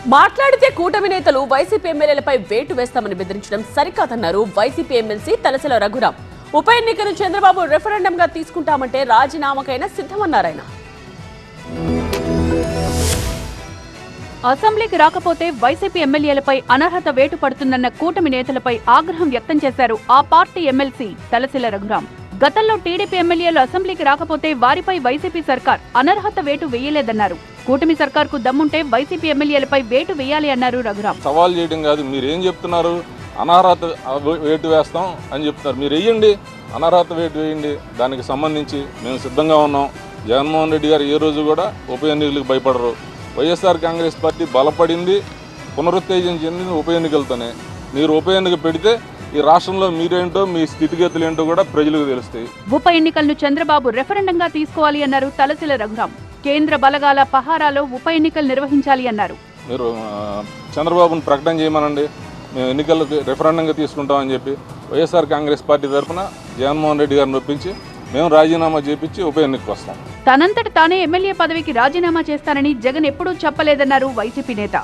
మాట్లాడితే కూటమి నేతలు వైసీపీ ఎమ్మెల్యేలపై వేటు వేస్తామని బెదిరించడం సరికాదన్నారు వైసీపీ ఎమ్మెల్సీ తలసిల రఘురాం. ఉప ఎన్నికను చంద్రబాబు రెఫరెండంగా తీసుకుంటామంటే రాజీనామాకైనా సిద్ధమన్నారాయన. అసెంబ్లీకి రాకపోతే వైసీపీ ఎమ్మెల్యేలపై అనర్హత వేటు పడుతుందన్న కూటమి నేతలపై ఆగ్రహం వ్యక్తం చేశారు ఆ పార్టీ ఎమ్మెల్సీ తలసిల రఘురాం. గతంలో టీడీపీ ఎమ్మెల్యేలు అసెంబ్లీకి రాకపోతే వారిపై వైసీపీ సర్కార్ అనర్హత వేటు వేయలేదన్నారు. కూటమి సర్కార్కు దమ్ముంటే వైసీపీ ఎమ్మెల్యేలపై వేటు వేయాలి అన్నారు రఘురాం. సవాల్ చేయడం కాదు, మీరేం చెప్తున్నారు? అనర్హత వేటు వేస్తాం అని చెప్తున్నారు. మీరు వేయండి, అనర్హత వేటు వేయండి. దానికి సంబంధించి మేము సిద్ధంగా ఉన్నాం. జగన్మోహన్ రెడ్డి గారు ఏ రోజు కూడా ఉప ఎన్నికలకు భయపడరు. వైఎస్ఆర్ కాంగ్రెస్ పార్టీ బలపడింది, పునరుత్తేజం చెందింది ఉప ఎన్నికలతోనే. మీరు ఉప ఎన్నిక పెడితే ఈ రాష్ట్రంలో మీరేంటో, మీ స్థితిగతులు ఏంటో కూడా ప్రజలకు తెలుస్తాయి. ఉప ఎన్నికలను చంద్రబాబు రెఫరెండంగా తీసుకోవాలి అన్నారు తలసిల రఘురాం. కేంద్ర బలగాల పహారాలో ఉప ఎన్నికలు నిర్వహించాలి అన్నారు. మీరు చంద్రబాబును ప్రకటన చేయమనండి, మేము ఎన్నికలకు రెఫరెండంగా తీసుకుంటామని చెప్పి వైఎస్ఆర్ కాంగ్రెస్ పార్టీ తరఫున జగన్మోహన్ రెడ్డి గారిని ఒప్పించి మేము రాజీనామా చేపించి ఉప ఎన్నికకు వస్తాం. తనంతట తానే ఎమ్మెల్యే పదవికి రాజీనామా చేస్తానని జగన్ ఎప్పుడూ చెప్పలేదన్నారు వైసీపీ నేత.